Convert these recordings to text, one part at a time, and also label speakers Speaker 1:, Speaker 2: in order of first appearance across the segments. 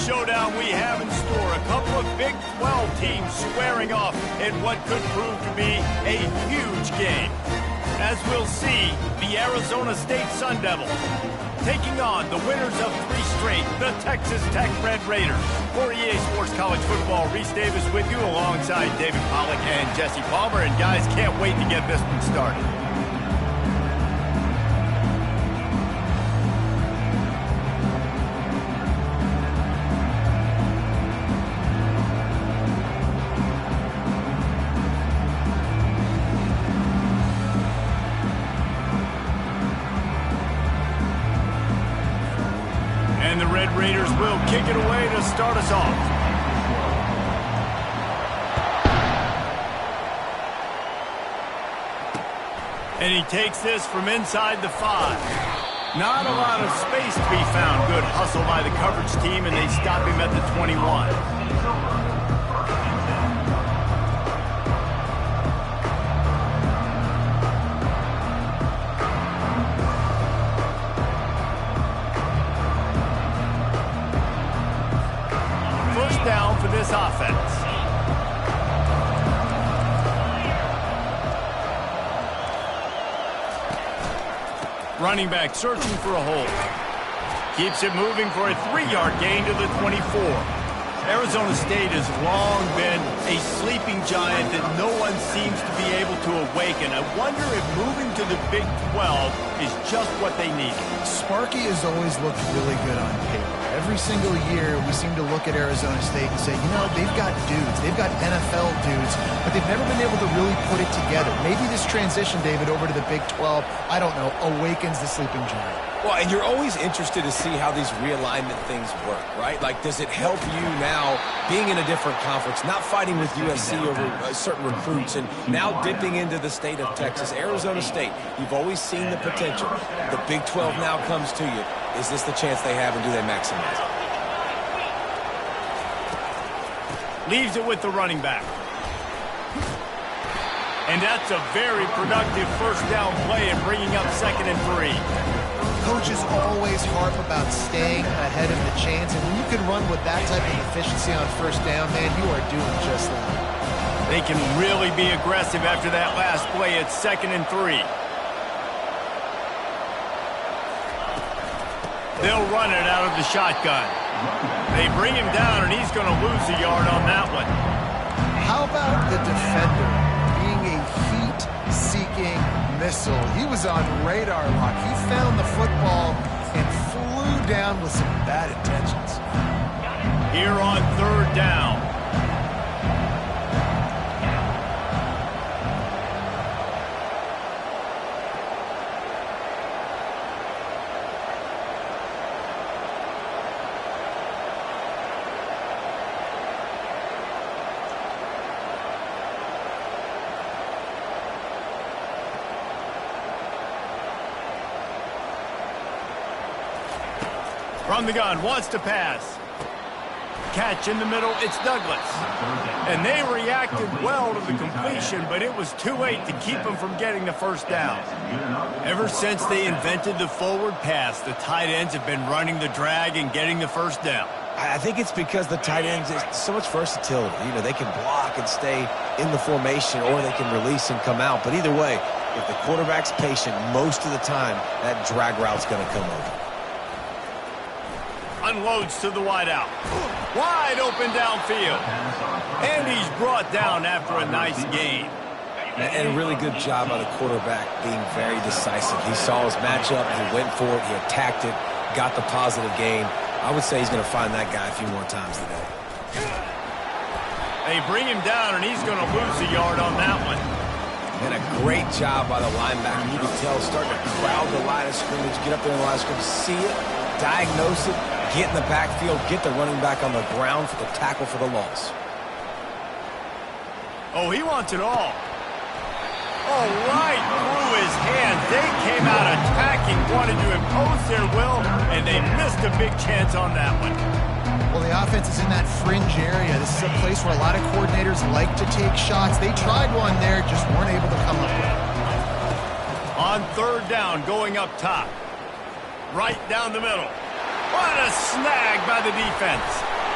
Speaker 1: showdown we have in store. A couple of Big 12 teams squaring off in what could prove to be a huge game. As we'll see, the Arizona State Sun Devils taking on the winners of 3 straight, the Texas Tech Red Raiders. For EA Sports College Football, Reese Davis with you alongside David Pollack and Jesse Palmer. And guys, can't wait to get this one started. And the Red Raiders will kick it away to start us off. And he takes this from inside the 5. Not a lot of space to be found. Good hustle by the coverage team, and they stop him at the 21. Down for this offense. Running back searching for a hole. Keeps it moving for a 3-yard gain to the 24. Arizona State has long been a sleeping giant that no one seems to be able to awaken. I wonder if moving to the Big 12 is just what they need.
Speaker 2: Sparky has always looked really good on paper. Every single year, we seem to look at Arizona State and say, you know, they've got dudes. They've got NFL dudes, but they've never been able to really put it together. Maybe this transition, David, over to the Big 12, I don't know, awakens the sleeping giant.
Speaker 3: Well, and you're always interested to see how these realignment things work, right? Like, does it help you now being in a different conference, not fighting with USC over certain recruits, and now dipping into the state of Texas? Arizona State, you've always seen the potential. The Big 12 now comes to you. Is this the chance they have, and do they maximize it?
Speaker 1: Leaves it with the running back. And that's a very productive first down play and bringing up 2nd and 3.
Speaker 2: Coaches always harp about staying ahead of the chains, and when you can run with that type of efficiency on first down, man, you are doing just that.
Speaker 1: They can really be aggressive after that last play. It's 2nd and 3. They'll run it out of the shotgun. They bring him down, and he's going to lose a yard on that one. How
Speaker 2: about the defender being a heat-seeking missile? He was on radar lock. He found the football and flew down with some bad intentions.
Speaker 1: Here on 3rd down. From the gun, wants to pass. Catch in the middle, it's Douglas. And they reacted well to the completion, but it was too late to keep them from getting the first down. Ever since they invented the forward pass, the tight ends have been running the drag and getting the first down.
Speaker 3: I think it's because the tight ends is so much versatility. You know, they can block and stay in the formation, or they can release and come out. But either way, if the quarterback's patient, most of the time, that drag route's going to come over.
Speaker 1: Unloads to the wideout. Wide open downfield. And he's brought down after a nice gain.
Speaker 3: And a really good job by the quarterback being very decisive. He saw his matchup, he went for it, he attacked it, got the positive gain. I would say he's going to find that guy a few more times today.
Speaker 1: They bring him down, and he's going to lose a yard on that one.
Speaker 3: And a great job by the linebacker. You can tell starting to crowd the line of scrimmage, get up there in the line of scrimmage, see it, diagnose it, get in the backfield, get the running back on the ground for the tackle for the loss.
Speaker 1: Oh, he wants it all. Oh, right through his hands. They came out attacking, wanted to impose their will, and they missed a big chance on that one.
Speaker 2: Well, the offense is in that fringe area. This is a place where a lot of coordinators like to take shots. They tried one there, just weren't able to come up with it.
Speaker 1: On 3rd down, going up top. Right down the middle. What a snag by the defense.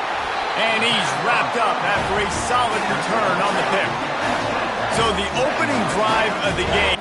Speaker 1: And he's wrapped up after a solid return on the pick. So the opening drive of the game.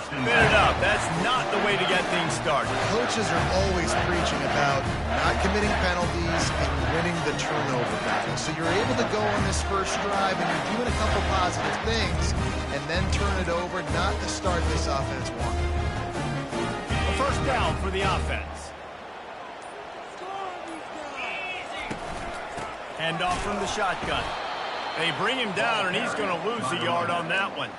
Speaker 1: Spin it up. That's not the way to get things started.
Speaker 2: Coaches are always preaching about not committing penalties and winning the turnover battle. So you're able to go on this first drive and you're doing a couple positive things and then turn it over, not the start this offense wanted.
Speaker 1: A first down for the offense. Hand off from the shotgun. They bring him down, and he's going to lose a yard on that one.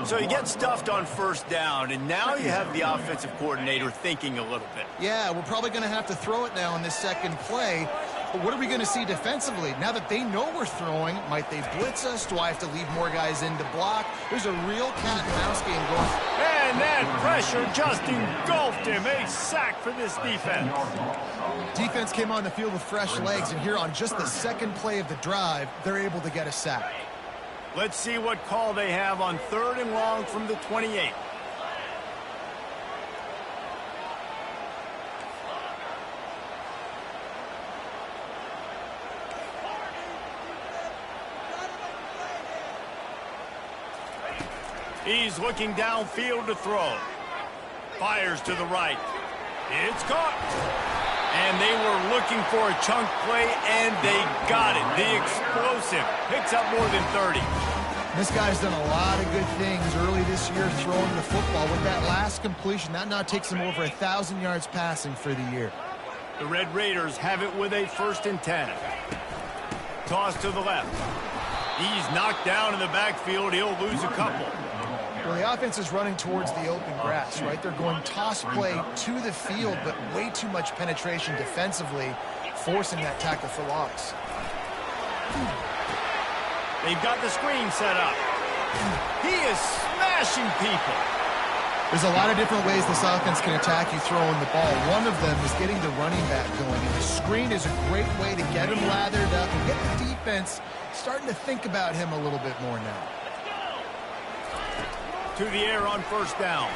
Speaker 1: So you get stuffed on first down, and now you have the offensive coordinator thinking a little bit.
Speaker 2: Yeah, we're probably going to have to throw it now in this second play. But what are we going to see defensively? Now that they know we're throwing, might they blitz us? Do I have to leave more guys in to block? There's a real cat and mouse game going.
Speaker 1: And that pressure just engulfed him. A sack for this defense.
Speaker 2: Defense came on the field with fresh legs, and here on just the second play of the drive, they're able to get a sack.
Speaker 1: Let's see what call they have on 3rd and long from the 28. He's looking downfield to throw. Fires to the right. It's caught. And they were looking for a chunk play, and they got it. The explosive picks up more than 30.
Speaker 2: This guy's done a lot of good things early this year throwing the football. With that last completion, that now takes him over 1,000 yards passing for the year.
Speaker 1: The Red Raiders have it with a 1st and 10. Toss to the left. He's knocked down in the backfield. He'll lose a couple.
Speaker 2: Well, the offense is running towards the open grass, right? They're going toss play to the field, but way too much penetration defensively, forcing that tackle for loss.
Speaker 1: They've got the screen set up. He is smashing people.
Speaker 2: There's a lot of different ways this offense can attack you throwing the ball. One of them is getting the running back going, and the screen is a great way to get him lathered up and get the defense starting to think about him a little bit more now.
Speaker 1: To the air on 1st down.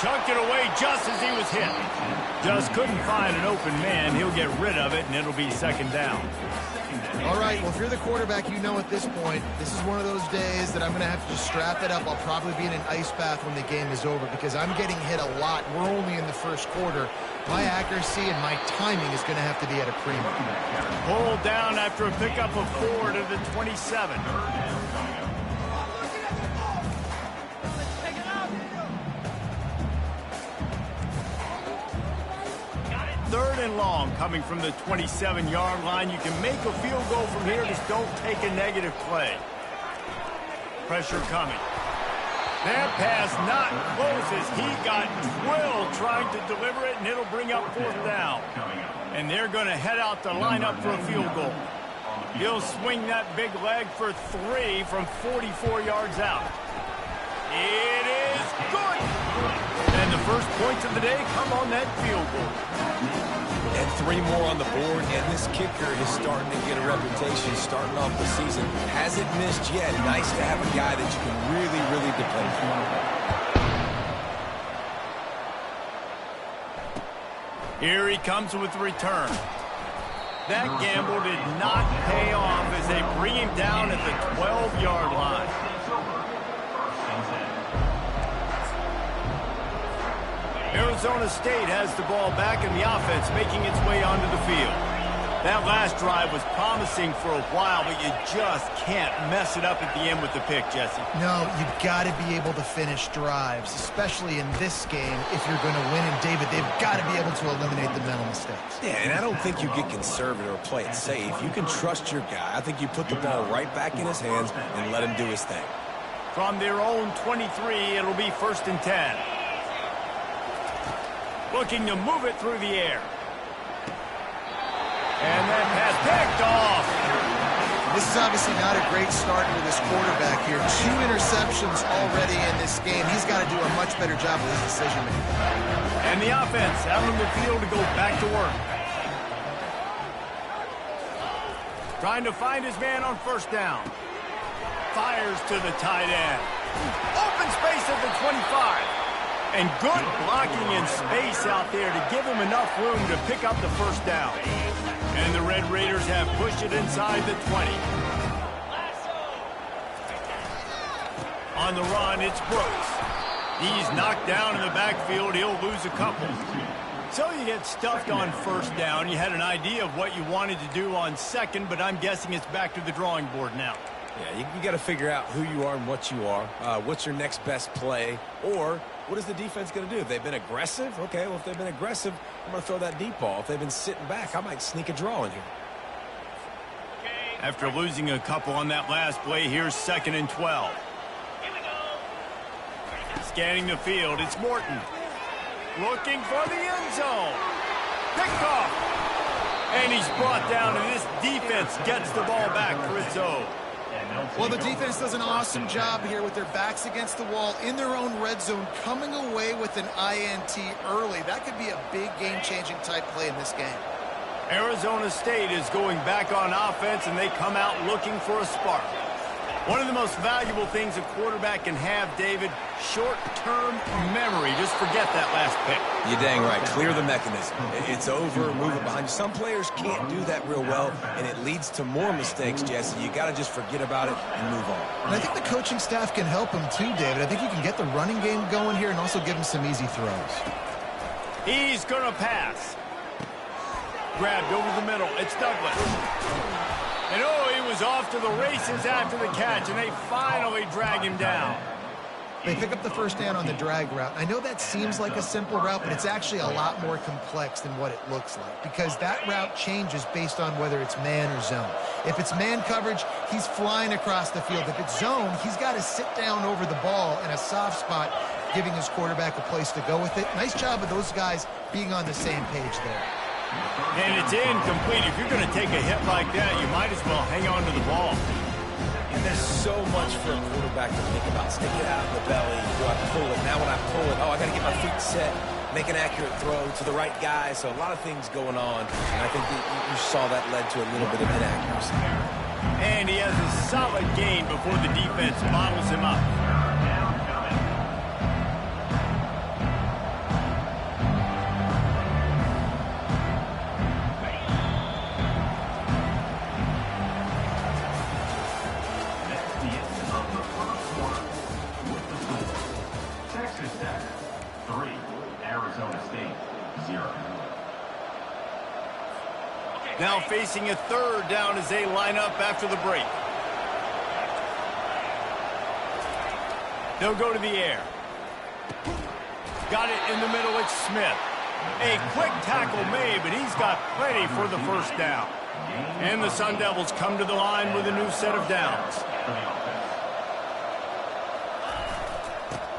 Speaker 1: Chucked it away just as he was hit. Just couldn't find an open man. He'll get rid of it, and it'll be second down.
Speaker 2: All right, well, if you're the quarterback, you know at this point, this is one of those days that I'm going to have to just strap it up. I'll probably be in an ice bath when the game is over because I'm getting hit a lot. We're only in the first quarter. My accuracy and my timing is going to have to be at a premium.
Speaker 1: Pulled down after a pickup of 4 to the 27. Third and long coming from the 27-yard line. You can make a field goal from here. Just don't take a negative play. Pressure coming. That pass not close as he got drilled trying to deliver it, and it'll bring up fourth down. And they're going to head out to line up for a field goal. He'll swing that big leg for 3 from 44 yards out. It is good. And the first points of the day come on that field goal.
Speaker 3: And 3 more on the board, and this kicker is starting to get a reputation starting off the season. Hasn't missed yet. Nice to have a guy that you can really, really depend on.
Speaker 1: Here he comes with the return. That gamble did not pay off as they bring him down at the 12-yard line. Arizona State has the ball back in the offense, making its way onto the field. That last drive was promising for a while, but you just can't mess it up at the end with the pick, Jesse.
Speaker 2: No, you've got to be able to finish drives, especially in this game. If you're going to win, and David, they've got to be able to eliminate the mental mistakes.
Speaker 3: Yeah, and I don't think you get conservative or play it safe. You can trust your guy. I think you put the ball right back in his hands and let him do his thing.
Speaker 1: From their own 23, it'll be 1st and 10. Looking to move it through the air. And that pass picked off.
Speaker 2: This is obviously not a great start for this quarterback here. 2 interceptions already in this game. He's got to do a much better job with his decision-making.
Speaker 1: And the offense out on the field to go back to work. Trying to find his man on 1st down. Fires to the tight end. Open space at the 25. And good blocking in space out there to give him enough room to pick up the 1st down. And the Red Raiders have pushed it inside the 20. On the run, it's Brooks. He's knocked down in the backfield. He'll lose a couple. So you get stuffed on 1st down. You had an idea of what you wanted to do on 2nd, but I'm guessing it's back to the drawing board now.
Speaker 3: Yeah, you got to figure out who you are and what you are. What's your next best play? Or what is the defense going to do? If they've been aggressive, okay, well, if they've been aggressive, I'm going to throw that deep ball. If they've been sitting back, I might sneak a draw in here.
Speaker 1: After losing a couple on that last play, here's 2nd and 12. Scanning the field, it's Morton. Looking for the end zone. Picked off. And he's brought down, and this defense gets the ball back for its own.
Speaker 2: Well, the defense does an awesome job here with their backs against the wall in their own red zone, coming away with an INT early. That could be a big game-changing type play in this game.
Speaker 1: Arizona State is going back on offense, and they come out looking for a spark. One of the most valuable things a quarterback can have, David, short-term memory. Just forget that last pick.
Speaker 3: You're dang right. Clear the mechanism. It's over. Move it behind you. Some players can't do that real well, and it leads to more mistakes, Jesse. You got to just forget about it and move on.
Speaker 2: And I think the coaching staff can help him too, David. I think you can get the running game going here and also give him some easy throws.
Speaker 1: He's going to pass. Grabbed over the middle. It's Douglas. And oh, he was off to the races after the catch, and they finally drag him down.
Speaker 2: They pick up the 1st down on the drag route. I know that seems like a simple route, but it's actually a lot more complex than what it looks like because that route changes based on whether it's man or zone. If it's man coverage, he's flying across the field. If it's zone, he's got to sit down over the ball in a soft spot, giving his quarterback a place to go with it. Nice job of those guys being on the same page there.
Speaker 1: And it's incomplete. If you're going to take a hit like that, you might as well hang on to the ball.
Speaker 3: And there's so much for a quarterback to think about. Stick it out in the belly. Do I pull it? Now when I pull it, oh, I got to get my feet set, make an accurate throw to the right guy. So a lot of things going on. And I think that you saw that led to a little bit of inaccuracy.
Speaker 1: And he has a solid gain before the defense bottles him up.
Speaker 4: Arizona State, 0.
Speaker 1: Now facing a third down as they line up after the break. They'll go to the air. Got it in the middle, it's Smith. A quick tackle made, but he's got plenty for the first down. And the Sun Devils come to the line with a new set of downs.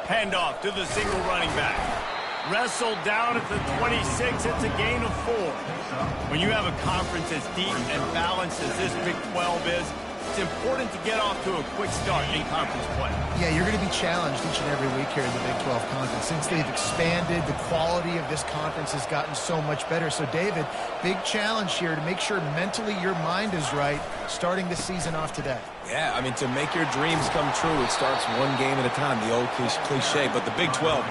Speaker 1: Handoff to the single running back. Wrestled down at the 26, it's a gain of 4. When you have a conference as deep and balanced as this Big 12 is, it's important to get off to a quick start in conference play.
Speaker 2: Yeah, you're going to be challenged each and every week here in the Big 12 Conference. Since they've expanded, the quality of this conference has gotten so much better. So, David, big challenge here to make sure mentally your mind is right starting the season off today.
Speaker 3: Yeah, I mean, to make your dreams come true, it starts one game at a time, the old cliche. But the Big 12,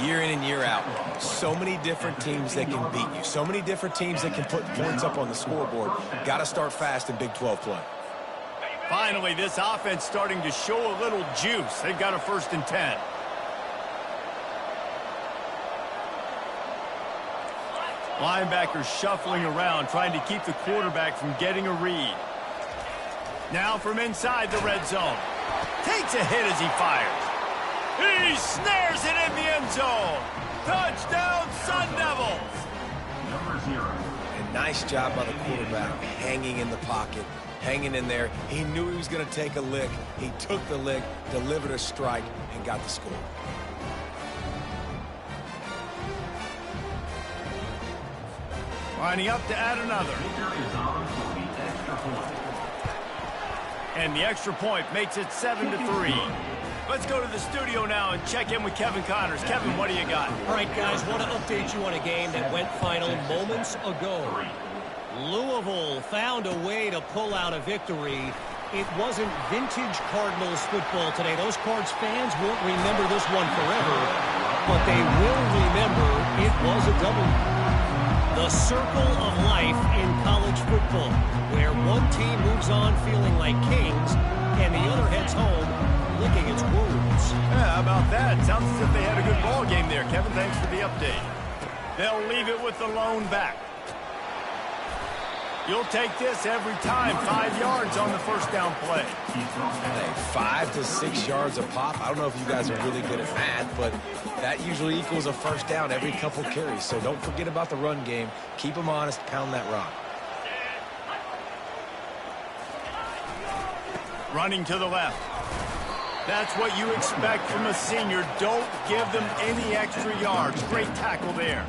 Speaker 3: year in and year out, so many different teams that can beat you, so many different teams that can put points up on the scoreboard. Got to start fast in Big 12 play.
Speaker 1: Finally, this offense starting to show a little juice. They've got a 1st and 10. Linebackers shuffling around, trying to keep the quarterback from getting a read. Now from inside the red zone. Takes a hit as he fires. He snares it in the end zone. Touchdown, Sun Devils.
Speaker 4: Number 0.
Speaker 3: And nice job by the quarterback, hanging in the pocket, hanging in there. He knew he was going to take a lick. He took the lick, delivered a strike, and got the score.
Speaker 1: Lining up to add another.
Speaker 4: Kicker is on for the extra point.
Speaker 1: And the extra point makes it 7-3. Let's go to the studio now and check in with Kevin Connors. Kevin, what do you got?
Speaker 5: All right, guys, want to update you on a game that went final moments ago. Louisville found a way to pull out a victory. It wasn't vintage Cardinals football today. Those Cards fans won't remember this one forever, but they will remember it was a W. The circle of life in college football, where one team moves on feeling like kings and the other heads home licking its wounds.
Speaker 1: Yeah, how about that? Sounds as if they had a good ball game there. Kevin, thanks for the update. They'll leave it with the lone back. You'll take this every time. 5 yards on the first down play.
Speaker 3: Hey, 5 to 6 yards a pop. I don't know if you guys are really good at math, but that usually equals a first down every couple carries. So don't forget about the run game. Keep them honest. Pound that rock.
Speaker 1: Running to the left. That's what you expect from a senior. Don't give them any extra yards. Great tackle there.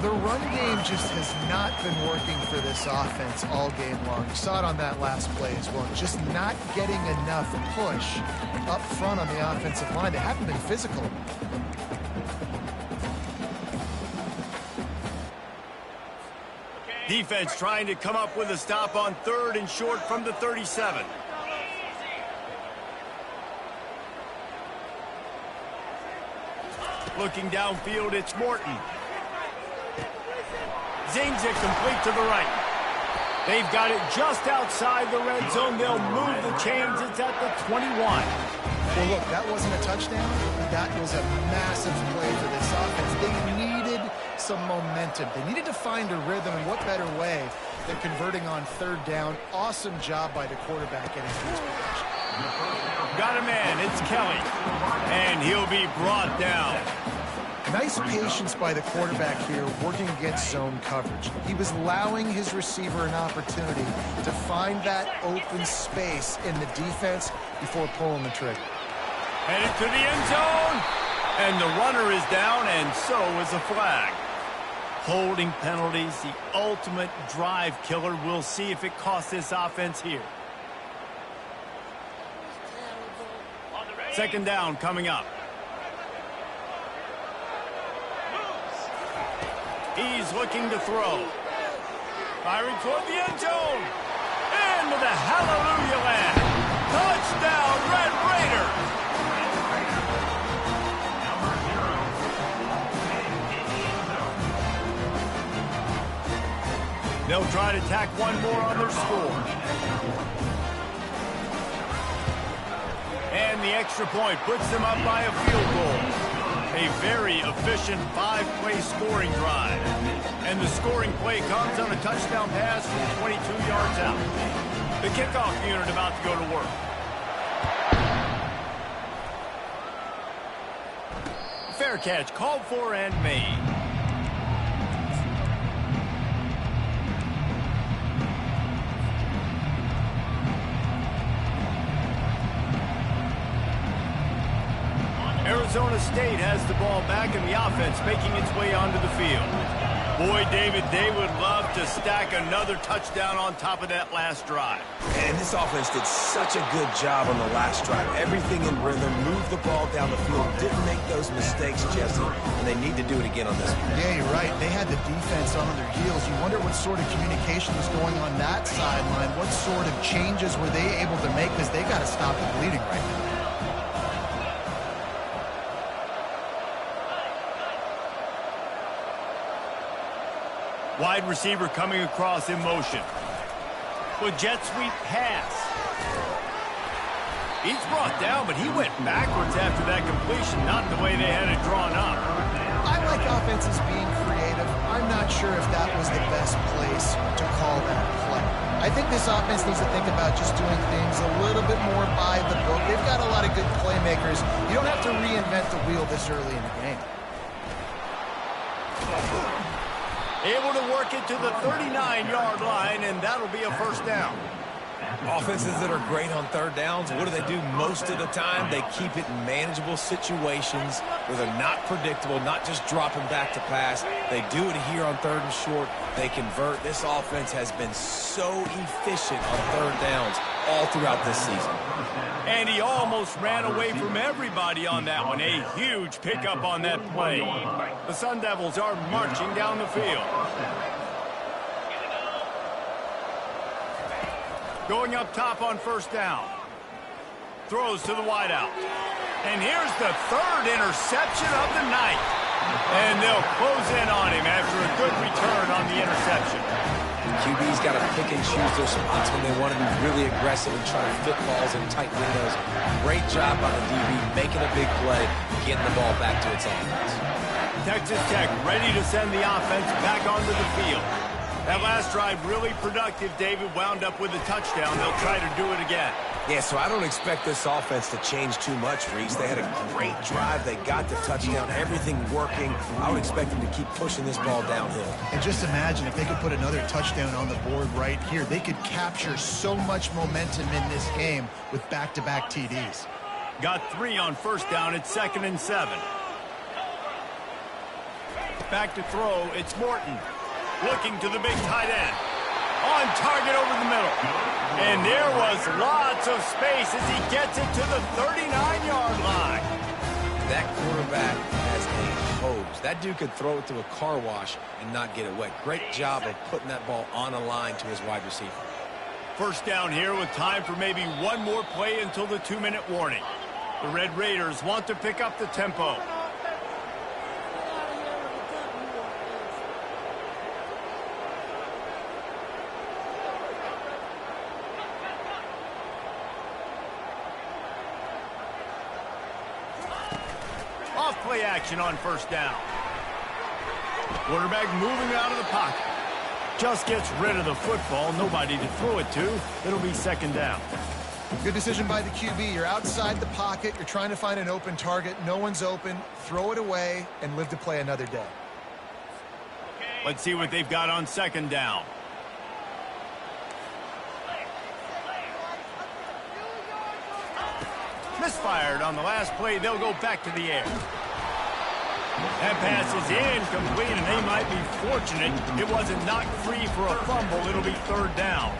Speaker 2: The run game just has not been working for this offense all game long. You saw it on that last play as well. Just not getting enough push up front on the offensive line. They haven't been physical.
Speaker 1: Defense trying to come up with a stop on 3rd and short from the 37. Looking downfield, it's Morton. Zings it complete to the right. They've got it just outside the red zone. They'll move the chains. It's at the 21.
Speaker 2: Well, look, that wasn't a touchdown. That was a massive play for this offense. They needed some momentum. They needed to find a rhythm, and what better way than converting on 3rd down. Awesome job by the quarterback getting to his position.
Speaker 1: Got a man, it's Kelly, and he'll be brought down.
Speaker 2: Nice patience by the quarterback here, working against zone coverage. He was allowing his receiver an opportunity to find that open space in the defense before pulling the trigger.
Speaker 1: Headed to the end zone, and the runner is down, and so is a flag. Holding penalties, the ultimate drive killer. We'll see if it costs this offense here. 2nd down coming up. He's looking to throw. Firing toward the end zone. Into the hallelujah land. Touchdown, Red Raiders. They'll try to tack one more on their score. And the extra point puts them up by a field goal. A very efficient 5-play scoring drive. And the scoring play comes on a touchdown pass from 22 yards out. The kickoff unit about to go to work. Fair catch called for and made. Arizona State has the ball back and the offense making its way onto the field. Boy, David, they would love to stack another touchdown on top of that last drive.
Speaker 3: And this offense did such a good job on the last drive. Everything in rhythm, moved the ball down the field, didn't make those mistakes, Jesse, and they need to do it again on this one.
Speaker 2: Yeah, you're right. They had the defense on their heels. You wonder what sort of communication was going on that sideline. What sort of changes were they able to make, because they got to stop the bleeding right now.
Speaker 1: Wide receiver coming across in motion. With jet sweep pass. He's brought down, but he went backwards after that completion, not the way they had it drawn up.
Speaker 2: I like offenses being creative. I'm not sure if that was the best place to call that play. I think this offense needs to think about just doing things a little bit more by the book. They've got a lot of good playmakers. You don't have to reinvent the wheel this early in the game.
Speaker 1: Able to work it to the 39-yard line, and that'll be a first down.
Speaker 3: Offenses that are great on third downs, what do? Most of the time, they keep it in manageable situations where they're not predictable, not just dropping back to pass. They do it here on third and short. They convert. This offense has been so efficient on third downs all throughout this season.
Speaker 1: And he almost ran away from everybody on that one. A huge pickup on that play. The Sun Devils are marching down the field. Going up top on first down. Throws to the wideout. And here's the third interception of the night. And they'll close in on him after a good return on the interception.
Speaker 3: QB's got to pick and choose their spots when they want to be really aggressive and try to fit balls in tight windows. Great job by the DB making a big play, getting the ball back to its offense.
Speaker 1: Texas Tech ready to send the offense back onto the field. That last drive really productive. David wound up with a touchdown. They'll try to do it again.
Speaker 3: Yeah, so I don't expect this offense to change too much, Reese. They had a great drive. They got the touchdown, everything working. I would expect them to keep pushing this ball downhill.
Speaker 2: And just imagine if they could put another touchdown on the board right here. They could capture so much momentum in this game with back-to-back TDs.
Speaker 1: Got 3 on first down. It's 2nd and 7. Back to throw. It's Morton. Looking to the big tight end. On target over the middle. And there was lots of space as he gets it to the 39-yard line.
Speaker 3: That quarterback has a hose. That dude could throw it to a car wash and not get it wet. Great job of putting that ball on a line to his wide receiver.
Speaker 1: First down here with time for maybe one more play until the 2-minute warning. The Red Raiders want to pick up the tempo. Off-play action on first down. Quarterback moving out of the pocket. Just gets rid of the football. Nobody to throw it to. It'll be 2nd down.
Speaker 2: Good decision by the QB. You're outside the pocket. You're trying to find an open target. No one's open. Throw it away and live to play another day.
Speaker 1: Let's see what they've got on 2nd down. Misfired on the last play. They'll go back to the air. That pass is incomplete, and they might be fortunate it wasn't knocked free for a fumble. It'll be 3rd down.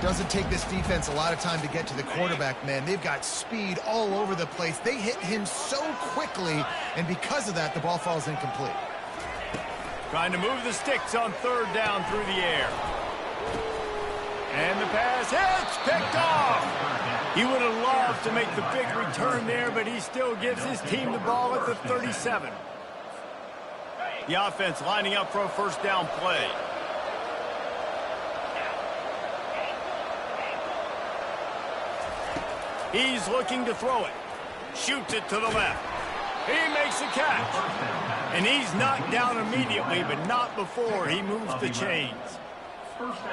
Speaker 2: Doesn't take this defense a lot of time to get to the quarterback, man. They've got speed all over the place. They hit him so quickly, and because of that, the ball falls incomplete.
Speaker 1: Trying to move the sticks on 3rd down through the air. And the pass hits, picked off. He would have loved to make the big return there, but he still gives his team the ball at the 37. The offense lining up for a first down play. He's looking to throw it. Shoots it to the left. He makes the catch. And he's knocked down immediately, but not before he moves the chains.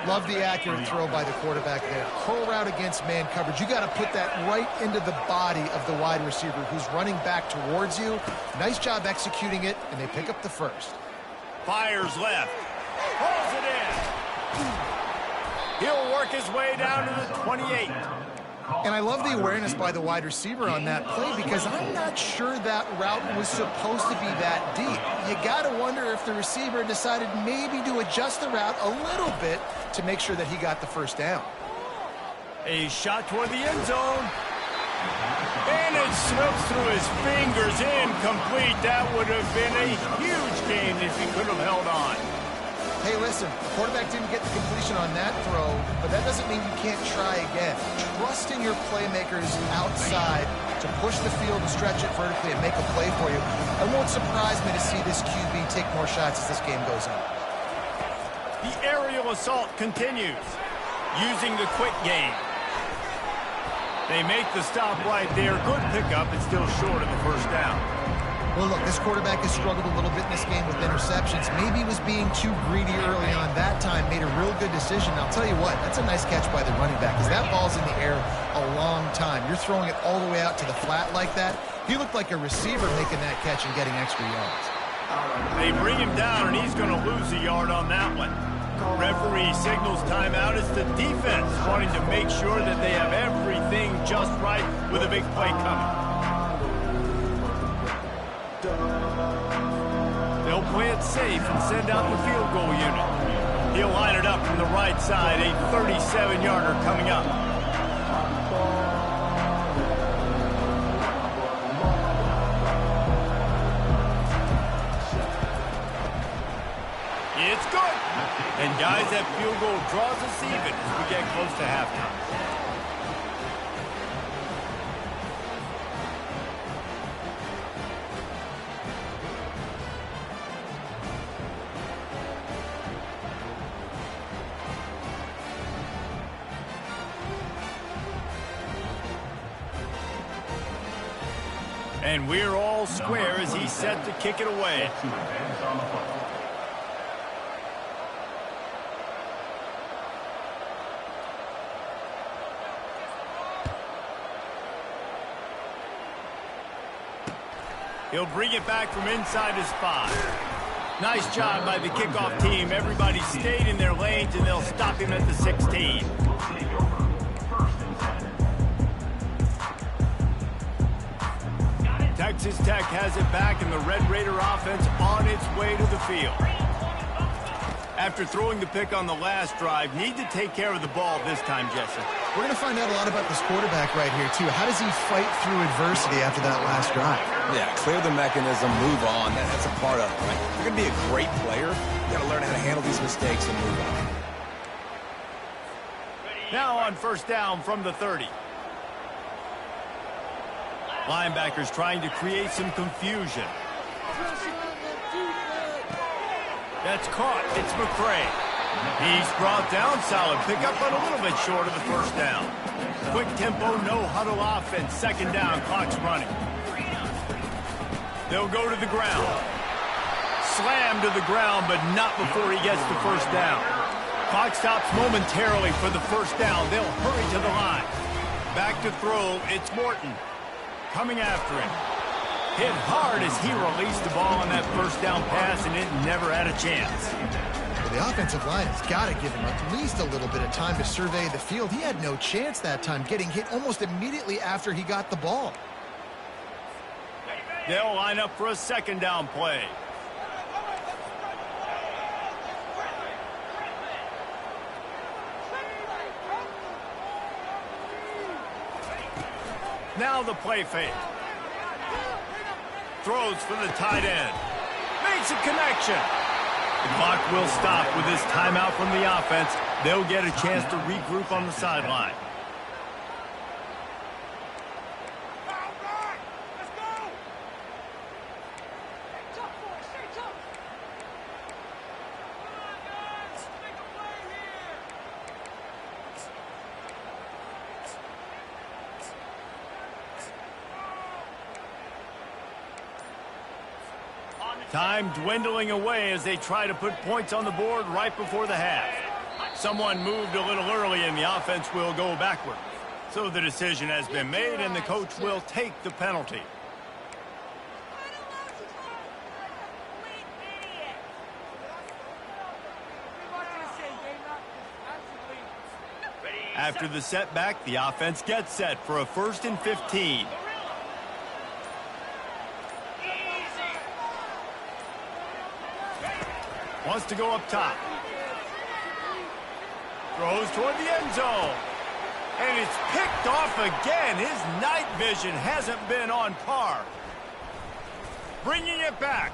Speaker 2: Love the accurate throw by the quarterback there. Curl route against man coverage. You got to put that right into the body of the wide receiver who's running back towards you. Nice job executing it, and they pick up the first.
Speaker 1: Fires left. Pulls it in. He'll work his way down to the 28.
Speaker 2: And I love the awareness by the wide receiver on that play because I'm not sure that route was supposed to be that deep. You got to wonder if the receiver decided maybe to adjust the route a little bit to make sure that he got the first down.
Speaker 1: A shot toward the end zone. And it slips through his fingers, incomplete. That would have been a huge gain if he could have held on.
Speaker 2: Hey, listen, the quarterback didn't get the completion on that throw, but that doesn't mean you can't try again. Trust in your playmakers outside to push the field and stretch it vertically and make a play for you. It won't surprise me to see this QB take more shots as this game goes on.
Speaker 1: The aerial assault continues, using the quick game. They make the stop right there. Good pickup, and still short of the first down.
Speaker 2: Well, look, this quarterback has struggled a little bit in this game with interceptions. Maybe he was being too greedy early on that time, made a real good decision. I'll tell you what, that's a nice catch by the running back because that ball's in the air a long time. You're throwing it all the way out to the flat like that. He looked like a receiver making that catch and getting extra yards.
Speaker 1: They bring him down, and he's going to lose a yard on that one. Referee signals timeout. It's the defense wanting to make sure that they have everything just right with a big play coming. They'll play it safe and send out the field goal unit. He'll line it up from the right side, a 37-yarder coming up. It's good. And guys, that field goal draws us even as we get close to halftime. And we're all square as he's set to kick it away. He'll bring it back from inside his 5. Nice job by the kickoff team. Everybody stayed in their lanes, and they'll stop him at the 16. Texas Tech has it back, and the Red Raider offense on its way to the field. After throwing the pick on the last drive, need to take care of the ball this time, Jesse.
Speaker 2: We're going to find out a lot about this quarterback right here, too. How does he fight through adversity after that last drive?
Speaker 3: Yeah, clear the mechanism, move on. That's a part of it, right? If you're going to be a great player, you got to learn how to handle these mistakes and move on.
Speaker 1: Now on first down from the 30. Linebackers trying to create some confusion. That's caught. It's McCray. He's brought down. Solid pickup, but a little bit short of the first down. Quick tempo, no huddle offense. Second down, clock's running. They'll go to the ground. Slam to the ground, but not before he gets the first down. Clock stops momentarily for the first down. They'll hurry to the line. Back to throw. It's Morton. Coming after him. Hit hard as he released the ball on that first down pass, and it never had a chance.
Speaker 2: Well, the offensive line has got to give him at least a little bit of time to survey the field. He had no chance that time, getting hit almost immediately after he got the ball.
Speaker 1: They'll line up for a second down play. Now the play fake. Throws for the tight end. Makes a connection. The clock will stop with this timeout from the offense. They'll get a chance to regroup on the sideline. Time dwindling away as they try to put points on the board right before the half. Someone moved a little early and the offense will go backward. So the decision has been made and the coach will take the penalty. After the setback, the offense gets set for a 1st and 15. Wants to go up top. Throws toward the end zone. And it's picked off again. His night vision hasn't been on par. Bringing it back.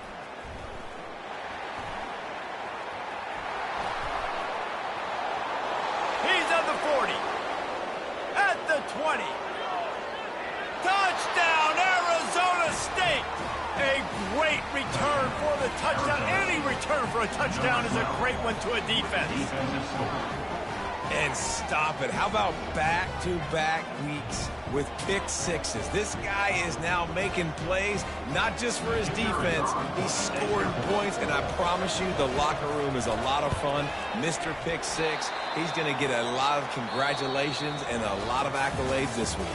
Speaker 1: He's at the 40. At the 20. Touchdown, Arizona State. A great return for the touchdown. Any return for a touchdown is a great one to a defense.
Speaker 3: And stop it. How about back-to-back weeks with pick sixes? This guy is now making plays, not just for his defense. He's scoring points, and I promise you the locker room is a lot of fun. Mr. Pick Six, he's going to get a lot of congratulations and a lot of accolades this week.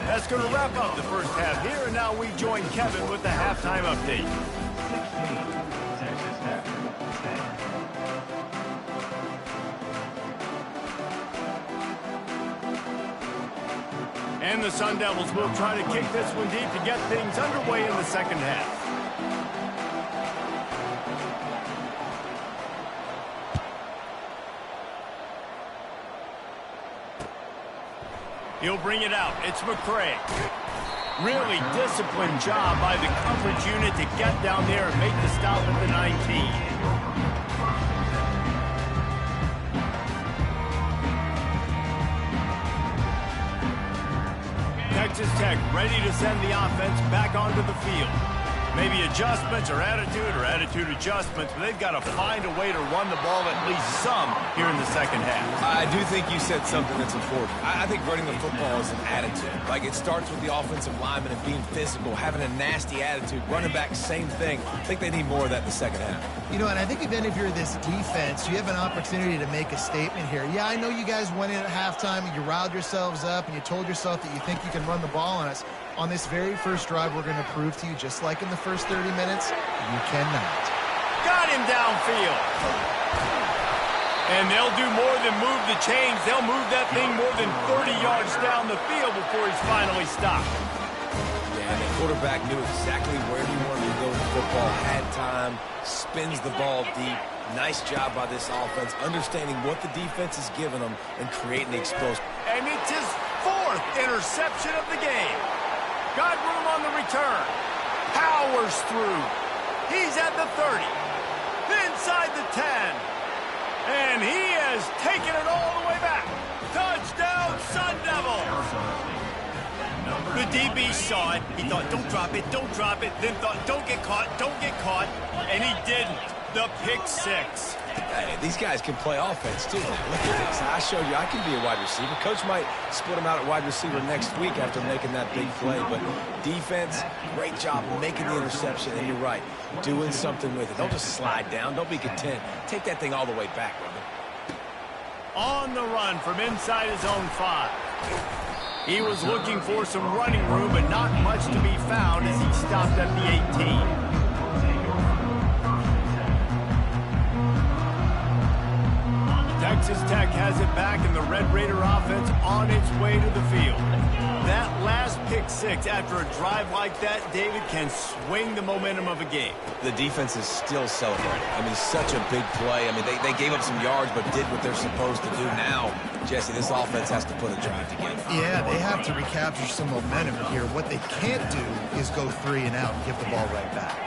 Speaker 1: That's going to wrap up the first half here, and now we join Kevin with the halftime update.
Speaker 4: 16, Texas Tech.
Speaker 1: And the Sun Devils will try to kick this one deep to get things underway in the second half. He'll bring it out. It's McCray. Really disciplined job by the coverage unit to get down there and make the stop at the 19. Texas Tech ready to send the offense back onto the field. Maybe adjustments or attitude adjustments, but they've got to find a way to run the ball at least some here in the second half.
Speaker 3: I do think you said something that's important. I think running the football is an attitude. Like, it starts with the offensive lineman and being physical, having a nasty attitude. Running back, same thing. I think they need more of that in the second half.
Speaker 2: You know, and I think even if you're this defense, you have an opportunity to make a statement here. Yeah, I know you guys went in at halftime and you riled yourselves up and you told yourself that you think you can run the ball on us. On this very first drive, we're going to prove to you, just like in the first 30 minutes, you cannot.
Speaker 1: Got him downfield. And they'll do more than move the chains. They'll move that thing more than 30 yards down the field before he's finally stopped.
Speaker 3: Yeah, the quarterback knew exactly where he wanted to go with the football, had time, spins the ball deep. Nice job by this offense, understanding what the defense is giving them and creating the explosive.
Speaker 1: And it's his 4th interception of the game. Got room on the return. Powers through. He's at the 30. Inside the 10. And he has taken it all the way back. Touchdown, Sun Devils. The DB saw it. He thought, don't drop it, don't drop it. Then thought, don't get caught, don't get caught. And he didn't. The pick six.
Speaker 3: Hey, these guys can play offense, too. Look at this. I showed you I can be a wide receiver. Coach might split him out at wide receiver next week after making that big play. But defense, great job making the interception. And you're right, doing something with it. Don't just slide down. Don't be content. Take that thing all the way back, brother.
Speaker 1: On the run from inside his own 5. He was looking for some running room, but not much to be found as he stopped at the 18. Texas Tech has it back, and the Red Raider offense on its way to the field. That last pick six after a drive like that, David, can swing the momentum of a game.
Speaker 3: The defense is still celebrating. I mean, such a big play. I mean, they gave up some yards but did what they're supposed to do. Now, Jesse, this offense has to put a drive together.
Speaker 2: Yeah, they have to recapture some momentum here. What they can't do is go 3 and out and give the ball right back.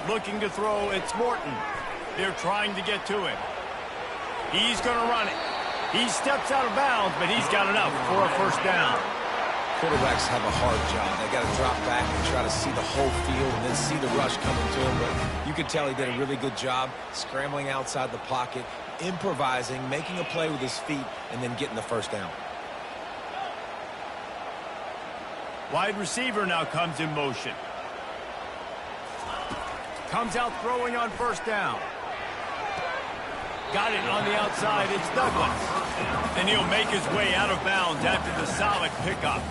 Speaker 1: Looking to throw, it's Morton. They're trying to get to him. He's going to run it. He steps out of bounds, but he's got enough for a first down.
Speaker 3: Quarterbacks have a hard job. They got to drop back and try to see the whole field and then see the rush coming to him. But you could tell he did a really good job scrambling outside the pocket, improvising, making a play with his feet, and then getting the first down.
Speaker 1: Wide receiver now comes in motion. Comes out throwing on first down. Got it on the outside. It's Douglas. And he'll make his way out of bounds after the solid pickup.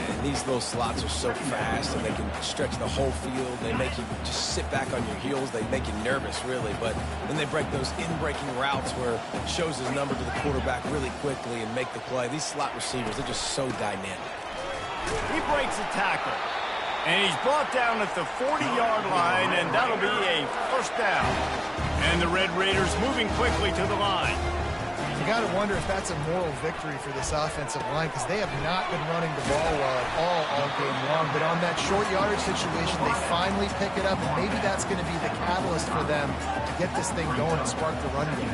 Speaker 3: And these little slots are so fast, and they can stretch the whole field. They make you just sit back on your heels. They make you nervous, really. But then they break those in-breaking routes where it shows his number to the quarterback really quickly and make the play. These slot receivers, they're just so dynamic.
Speaker 1: He breaks a tackle. And he's brought down at the 40-yard line, and that'll be a first down. And the Red Raiders moving quickly to the line.
Speaker 2: You got to wonder if that's a moral victory for this offensive line, because they have not been running the ball well at all game long. But on that short yardage situation, they finally pick it up, and maybe that's going to be the catalyst for them to get this thing going and spark the run game.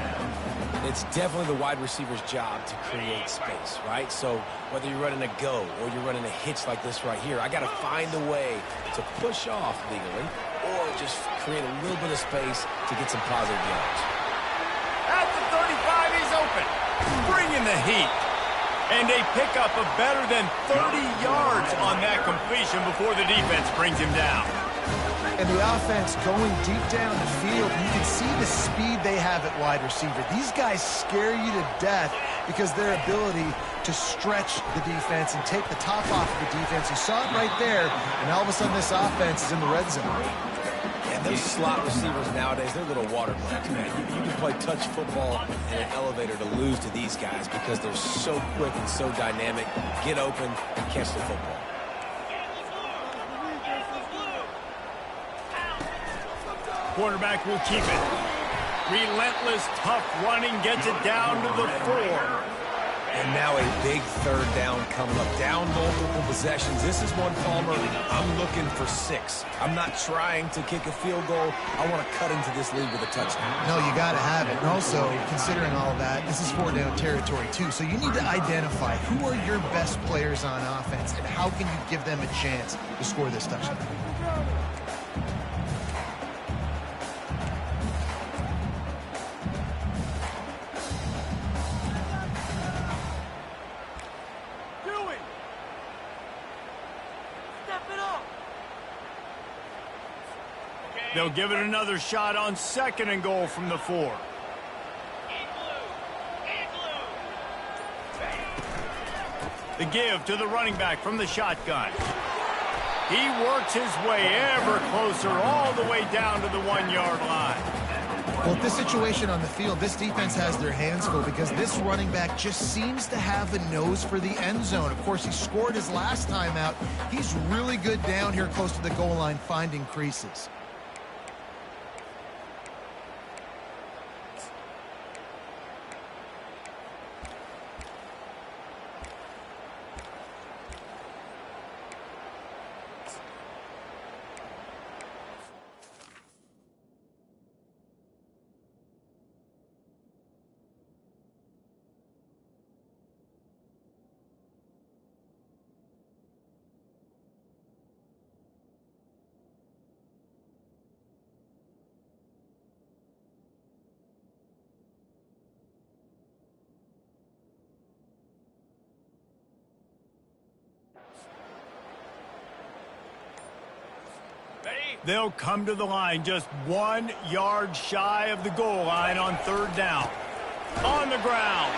Speaker 3: It's definitely the wide receiver's job to create space, right? So whether you're running a go or you're running a hitch like this right here, I got to find a way to push off legally or just create a little bit of space to get some positive yards.
Speaker 1: At the 35, he's open. Bringing the heat. And a pickup of better than 30 yards on that completion before the defense brings him down.
Speaker 2: And the offense going deep down the field, you can see the speed they have at wide receiver. These guys scare you to death because their ability to stretch the defense and take the top off of the defense. You saw it right there, and all of a sudden this offense is in the red zone.
Speaker 3: And those slot receivers nowadays, they're little water bugs, man. You can play touch football in an elevator to lose to these guys because they're so quick and so dynamic. Get open and catch the football.
Speaker 1: Quarterback will keep it. Relentless, tough running gets it down to the 4.
Speaker 3: And now a big third down coming up. Down multiple possessions. This is one, Palmer, I'm looking for 6. I'm not trying to kick a field goal. I want to cut into this lead with a touchdown.
Speaker 2: No, you got to have it. And also, considering all of that, this is 4-down territory too. So you need to identify who are your best players on offense and how can you give them a chance to score this touchdown.
Speaker 1: They'll give it another shot on 2nd and goal from the 4. The give to the running back from the shotgun. He works his way ever closer all the way down to the 1-yard line.
Speaker 2: Well, this situation on the field, this defense has their hands full because this running back just seems to have a nose for the end zone. Of course, he scored his last time out. He's really good down here close to the goal line finding creases.
Speaker 1: They'll come to the line just 1 yard shy of the goal line on 3rd down. On the ground.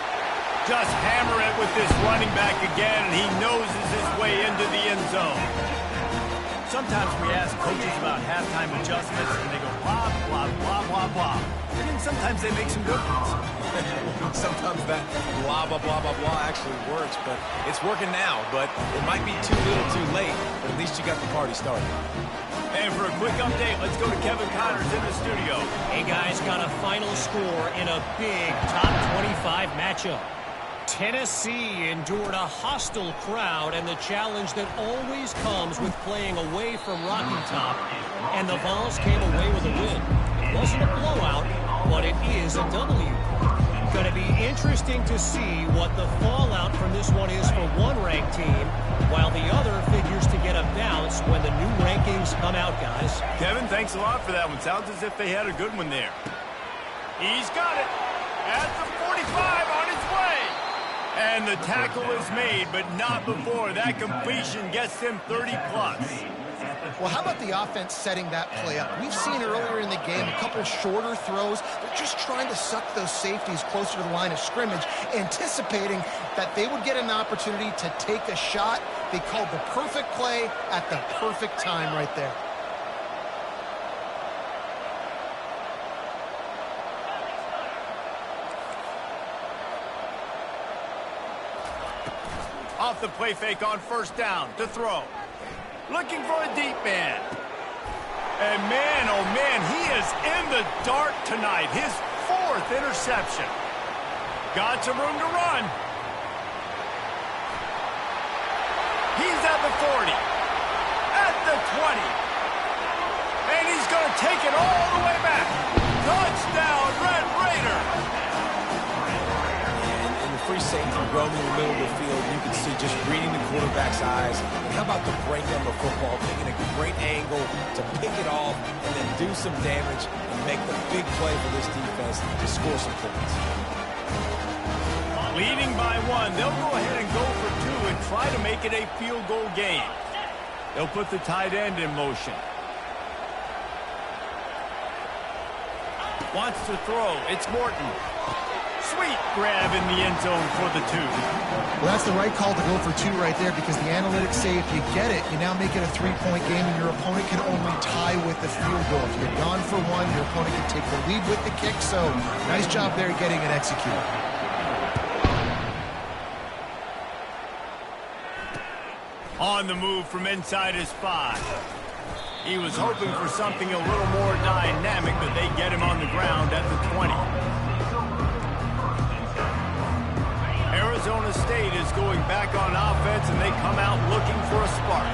Speaker 1: Just hammer it with this running back again, and he noses his way into the end zone. Sometimes we ask coaches about halftime adjustments, and they go blah, blah, blah, blah, blah. And then sometimes they make some good ones.
Speaker 3: Sometimes that blah, blah, blah, blah, blah actually works, but it's working now. But it might be too little too late, but at least you got the party started.
Speaker 1: And for a quick update, let's go to Kevin Connors in the studio.
Speaker 5: Hey, guys, got a final score in a big top 25 matchup. Tennessee endured a hostile crowd and the challenge that always comes with playing away from Rocky Top, and the Vols came away with a win. It wasn't a blowout, but it is a W. Going to be interesting to see what the fallout from this one is for one ranked team, while the other figures to get a bounce when the new rankings come out, guys.
Speaker 1: Kevin, thanks a lot for that one. Sounds as if they had a good one there. He's got it at the 45 on his way. And the tackle is made, but not before that completion gets him 30 plus.
Speaker 2: Well, how about the offense setting that play up? We've seen earlier in the game a couple shorter throws. They're just trying to suck those safeties closer to the line of scrimmage, anticipating that they would get an opportunity to take a shot. They called the perfect play at the perfect time right there.
Speaker 1: Off the play fake on first down to throw. Looking for a deep man. And man, oh man, he is in the dark tonight. His 4th interception. Got some room to run. He's at the 40. At the 20. And he's going to take it all the way back. Touchdown, Red Raider.
Speaker 3: Free safety roaming in the middle of the field. You can see just reading the quarterback's eyes. And how about the break on the football, taking a great angle to pick it off and then do some damage and make the big play for this defense to score some points.
Speaker 1: Leading by 1, they'll go ahead and go for 2 and try to make it a field goal game. They'll put the tight end in motion. Wants to throw. It's Morton. Sweet grab in the end zone for the 2.
Speaker 2: Well, that's the right call to go for 2 right there, because the analytics say if you get it, you now make it a 3-point game and your opponent can only tie with the field goal. If you're gone for 1, your opponent can take the lead with the kick. So nice job there getting it executed.
Speaker 1: On the move from inside his 5. He was hoping for something a little more dynamic, but they get him on the ground at the 20. Arizona State is going back on offense, and they come out looking for a spark.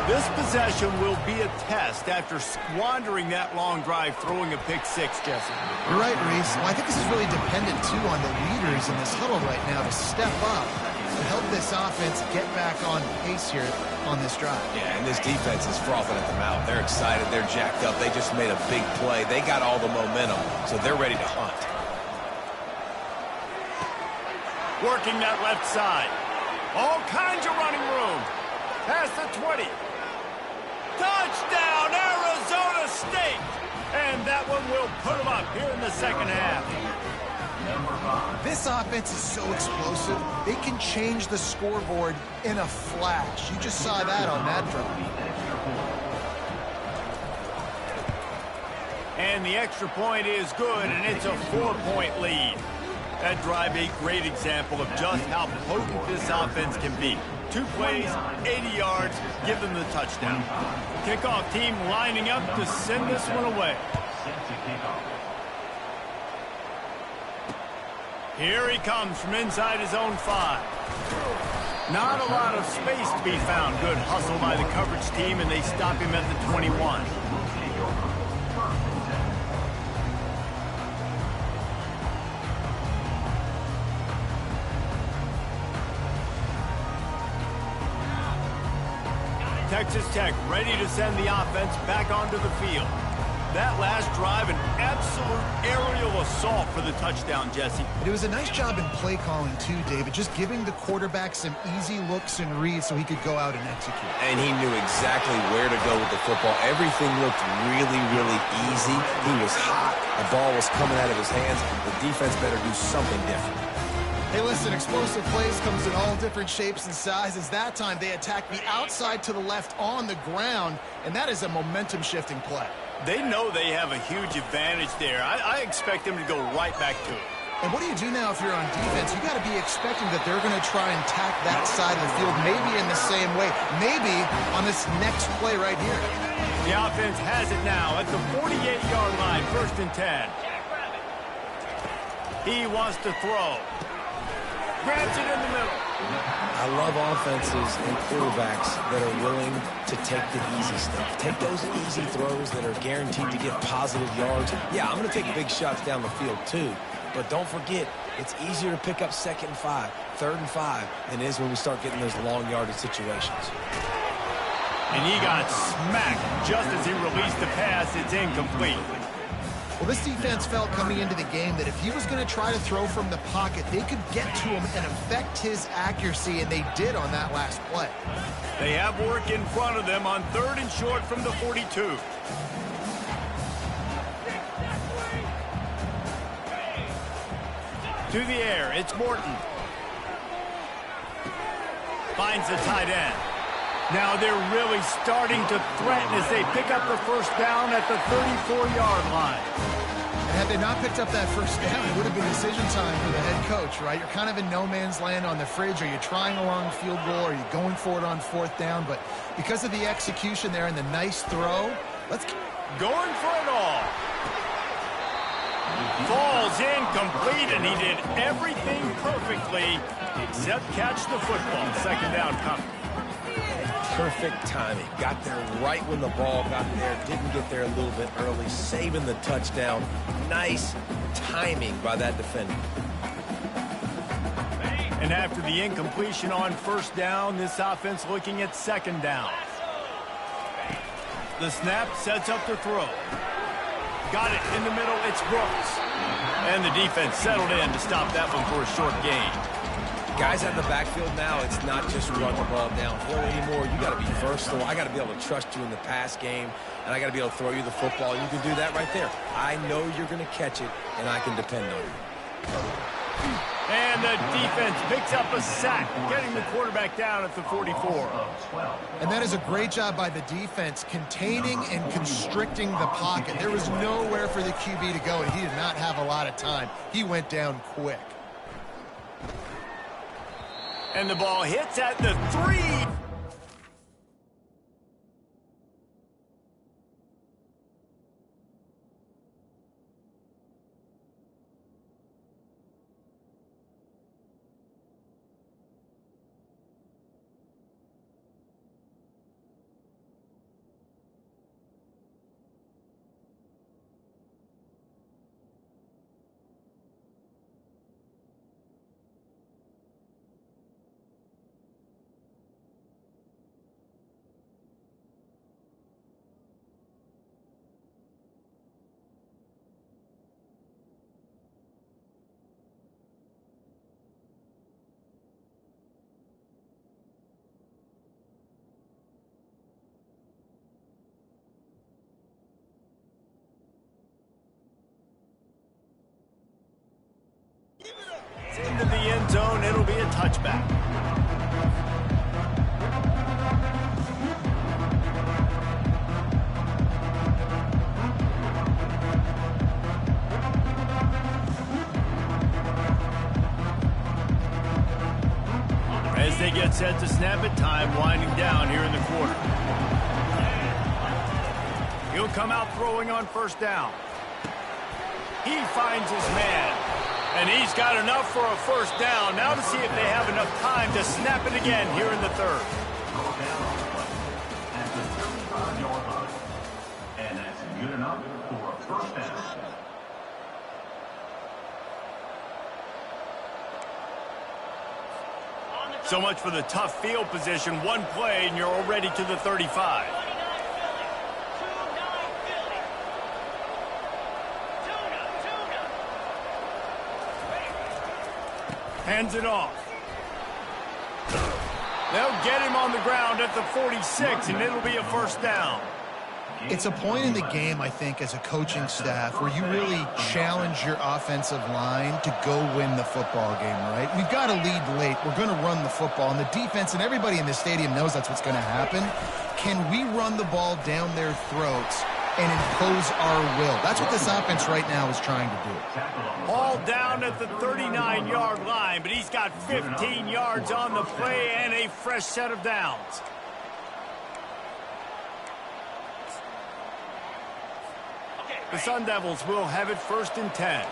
Speaker 1: This possession will be a test after squandering that long drive, throwing a pick 6, Jesse.
Speaker 2: You're right, Reese. Well, I think this is really dependent, too, on the leaders in this huddle right now to step up to help this offense get back on pace here on this drive.
Speaker 3: Yeah, and this defense is frothing at the mouth. They're excited. They're jacked up. They just made a big play. They got all the momentum, so they're ready to hunt.
Speaker 1: Working that left side. All kinds of running room. Past the 20. Touchdown, Arizona State! And that one will put them up here in the second half.
Speaker 2: This offense is so explosive, they can change the scoreboard in a flash. You just saw that on that drive.
Speaker 1: And the extra point is good, and it's a 4-point lead. That drive, a great example of just how potent this offense can be. 2 plays, 80 yards, give them the touchdown. Kickoff team lining up to send this one away. Here he comes from inside his own 5. Not a lot of space to be found. Good hustle by the coverage team, and they stop him at the 21. Texas Tech ready to send the offense back onto the field. That last drive, an absolute aerial assault for the touchdown, Jesse.
Speaker 2: It was a nice job in play calling, too, David, just giving the quarterback some easy looks and reads so he could go out and execute.
Speaker 3: And he knew exactly where to go with the football. Everything looked really, really easy. He was hot. The ball was coming out of his hands. The defense better do something different.
Speaker 2: Hey, listen, explosive plays comes in all different shapes and sizes. That time, they attacked the outside to the left on the ground, and that is a momentum-shifting play.
Speaker 1: They know they have a huge advantage there. I expect them to go right back to it.
Speaker 2: And what do you do now if you're on defense? You got to be expecting that they're going to try and tack that side of the field, maybe in the same way, maybe on this next play right here.
Speaker 1: The offense has it now at the 48-yard line, 1st and 10. He wants to throw. Grabs it in the middle.
Speaker 3: I love offenses and quarterbacks that are willing to take the easy stuff. Take those easy throws that are guaranteed to get positive yards. Yeah, I'm going to take big shots down the field too. But don't forget, it's easier to pick up 2nd and 5, 3rd and 5 than it is when we start getting those long yardage situations.
Speaker 1: And he got smacked just as he released the pass. It's incomplete.
Speaker 2: Well, Well, this defense felt coming into the game that if he was going to try to throw from the pocket, they could get to him and affect his accuracy, and they did on that last play.
Speaker 1: They have work in front of them on 3rd and short from the 42. To the air, it's Morton. Finds the tight end. Now they're really starting to threaten as they pick up the first down at the 34-yard line.
Speaker 2: And had they not picked up that first down, it would have been decision time for the head coach, right? You're kind of in no man's land on the fridge. Are you trying a long field goal? Are you going for it on 4th down? But because of the execution there and the nice throw, let's
Speaker 1: going for it all. Falls incomplete, and he did everything perfectly except catch the football. 2nd down coming.
Speaker 3: Perfect timing. Got there right when the ball got there. Didn't get there a little bit early. Saving the touchdown. Nice timing by that defender.
Speaker 1: And after the incompletion on 1st down, this offense looking at 2nd down. The snap sets up the throw. Got it in the middle. It's Brooks. And the defense settled in to stop that one for a short gain.
Speaker 3: Guys out in the backfield now, it's not just run the ball downhill anymore. You got to be versatile. I got to be able to trust you in the pass game, and I got to be able to throw you the football. And you can do that right there. I know you're going to catch it, and I can depend on you.
Speaker 1: And the defense picks up a sack, getting the quarterback down at the 44.
Speaker 2: And that is a great job by the defense, containing and constricting the pocket. There was nowhere for the QB to go, and he did not have a lot of time. He went down quick.
Speaker 1: And the ball hits at the 3. Into the end zone, it'll be a touchback. As they get set to snap it, time winding down here in the quarter. He'll come out throwing on 1st down. He finds his man. And he's got enough for a 1st down. Now to see if they have enough time to snap it again here in the 3rd.
Speaker 4: At the 35-yard line. And that's good enough for a 1st down.
Speaker 1: So much for the tough field position. One play and you're already to the 35. Hands it off. They'll get him on the ground at the 46, and it'll be a 1st down.
Speaker 2: It's a point in the game, I think, as a coaching staff where you really challenge your offensive line to go win the football game, right? We've got to lead late. We're going to run the football, and the defense and everybody in the stadium knows that's what's going to happen. Can we run the ball down their throats and impose our will? That's what this offense right now is trying to do.
Speaker 1: All down at the 39-yard line, but he's got 15 yards on the play and a fresh set of downs. The Sun Devils will have it 1st and 10.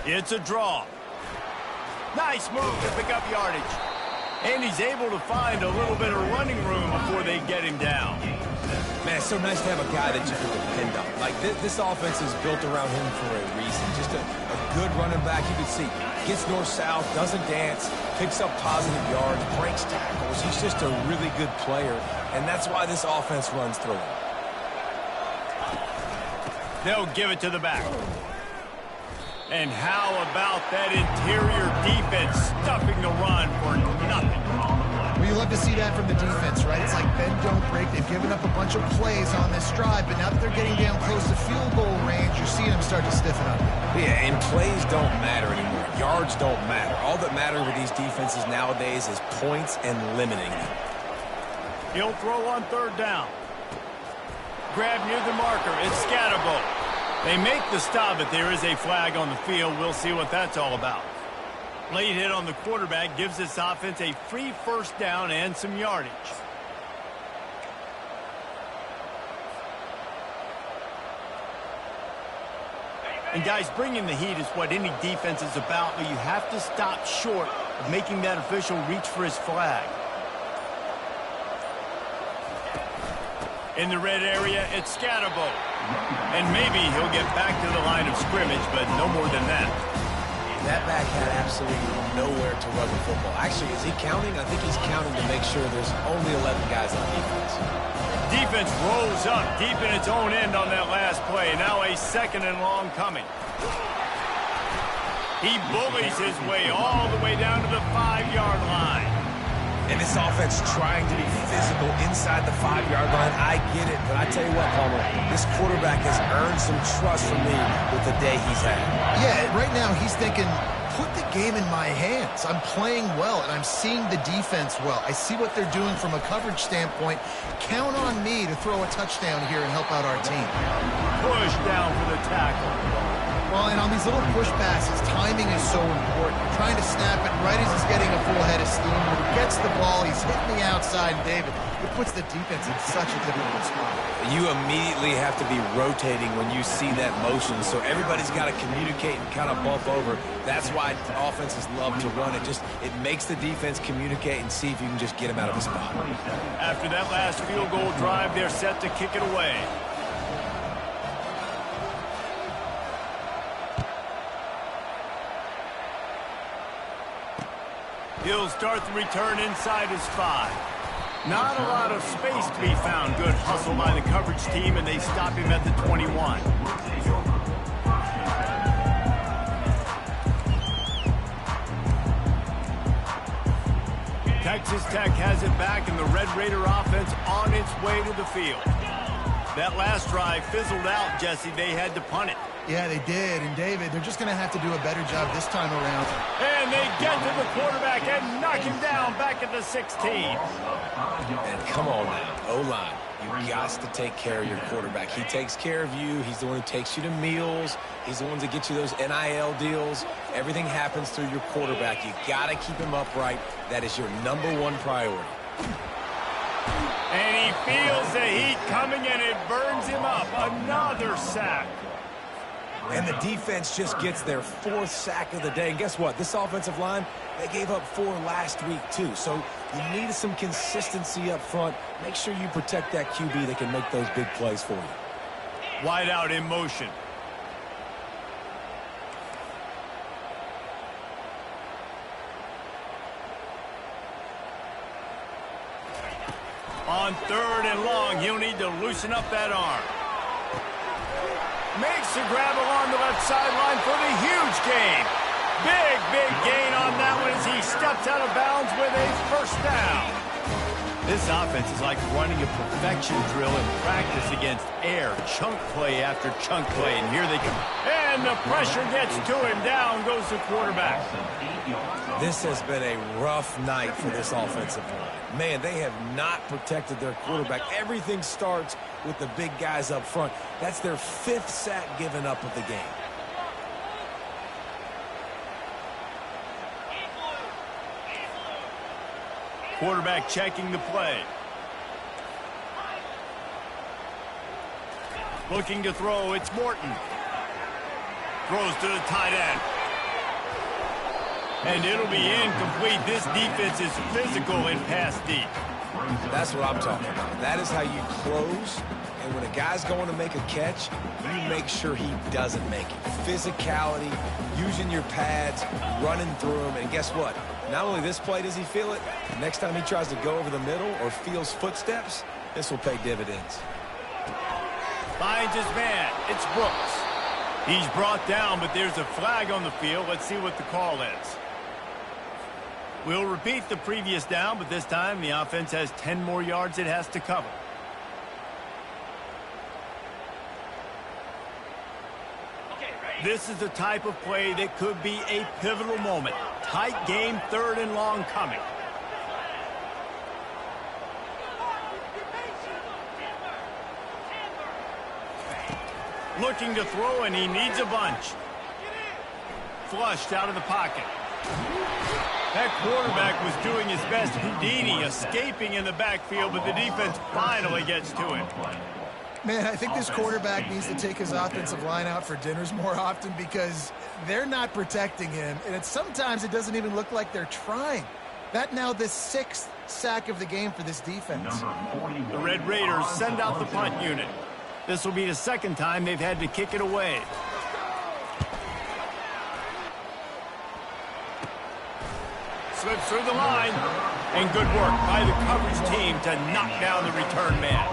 Speaker 1: It's a draw. Nice move to pick up yardage. And he's able to find a little bit of running room before they get him down.
Speaker 3: Man, it's so nice to have a guy that you can depend on. Like, this offense is built around him for a reason. Just a good running back. You can see, gets north-south, doesn't dance, picks up positive yards, breaks tackles. He's just a really good player, and that's why this offense runs through him.
Speaker 1: They'll give it to the back. And how about that interior defense stuffing the run for nothing?
Speaker 2: Well, you love to see that from the defense, right? It's like bend, don't break. They've given up a bunch of plays on this drive, but now that they're getting down close to field goal range, you're seeing them start to stiffen up.
Speaker 3: Yeah, and plays don't matter anymore. Yards don't matter. All that matters with these defenses nowadays is points and limiting them.
Speaker 1: He'll throw on third down. Grab near the marker. It's Scatterbo. They make the stop, but there is a flag on the field. We'll see what that's all about. Late hit on the quarterback gives this offense a free first down and some yardage. And guys, bringing the heat is what any defense is about, but you have to stop short of making that official reach for his flag. In the red area, it's Scatterbo. And maybe he'll get back to the line of scrimmage, but no more than that.
Speaker 3: That back had absolutely nowhere to run the football. Actually, is he counting? I think he's counting to make sure there's only 11 guys on defense.
Speaker 1: Defense rolls up deep in its own end on that last play. Now a second and long coming. He bullies his way all the way down to the 5-yard line.
Speaker 3: And this offense trying to be physical inside the 5-yard line. I get it, but I tell you what, Palmer, this quarterback has earned some trust from me with the day he's had.
Speaker 2: Yeah, right now he's thinking, put the game in my hands. I'm playing well, and I'm seeing the defense well. I see what they're doing from a coverage standpoint. Count on me to throw a touchdown here and help out our team.
Speaker 1: Push down for the tackle.
Speaker 2: Well, and on these little push passes, timing is so important. You're trying to snap it right as he's getting a full head of steam. When he gets the ball, he's hitting the outside, and David, it puts the defense in such a difficult spot.
Speaker 3: You immediately have to be rotating when you see that motion, so everybody's got to communicate and kind of bump over. That's why offenses love to run it. It makes the defense communicate and see if you can just get him out of the spot.
Speaker 1: After that last field goal drive, they're set to kick it away. He'll start the return inside his 5. Not a lot of space to be found. Good hustle by the coverage team, and they stop him at the 21. Texas Tech has it back, and the Red Raider offense on its way to the field. That last drive fizzled out, Jesse. They had to punt it.
Speaker 2: Yeah, they did. And, David, they're just going to have to do a better job this time around.
Speaker 1: And they get to the quarterback and knock him down back at the 16.
Speaker 3: And come on now, O-line. You got to take care of your quarterback. He takes care of you. He's the one who takes you to meals. He's the one that gets you those NIL deals. Everything happens through your quarterback. You got to keep him upright. That is your #1 priority.
Speaker 1: And he feels the heat coming, and it burns him up. Another sack.
Speaker 3: And the defense just gets their 4th sack of the day. And guess what? This offensive line, they gave up 4 last week, too. So you need some consistency up front. Make sure you protect that QB that can make those big plays for you.
Speaker 1: Wide out in motion. On 3rd and long, he'll need to loosen up that arm. Makes the grab along the left sideline for the huge gain. Big gain on that one as he steps out of bounds with a first down. This offense is like running a perfection drill in practice against air. Chunk play after chunk play, and here they come. And the pressure gets to him. Down goes the quarterback.
Speaker 3: This has been a rough night for this offensive line. Man, they have not protected their quarterback. Everything starts with the big guys up front. That's their 5th sack given up of the game.
Speaker 1: Quarterback checking the play. Looking to throw, it's Morton. Throws to the tight end. And it'll be incomplete. This defense is physical and pass deep.
Speaker 3: That's what I'm talking about. That is how you close. And when a guy's going to make a catch, you make sure he doesn't make it. Physicality, using your pads, running through them. And guess what? Not only this play does he feel it, next time he tries to go over the middle or feels footsteps, this will pay dividends.
Speaker 1: Finds his man. It's Brooks. He's brought down, but there's a flag on the field. Let's see what the call is. We'll repeat the previous down, but this time the offense has 10 more yards it has to cover. This is the type of play that could be a pivotal moment. Tight game, 3rd and long coming. Looking to throw, and he needs a bunch. Flushed out of the pocket. That quarterback was doing his best Houdini, escaping in the backfield, but the defense finally gets to him.
Speaker 2: Man, I think this quarterback needs to take his offensive line out for dinners more often because they're not protecting him, and sometimes it doesn't even look like they're trying. That now the 6th sack of the game for this defense.
Speaker 1: The Red Raiders send out the punt unit. This will be the 2nd time they've had to kick it away. Slips through the line, and good work by the coverage team to knock down the return man.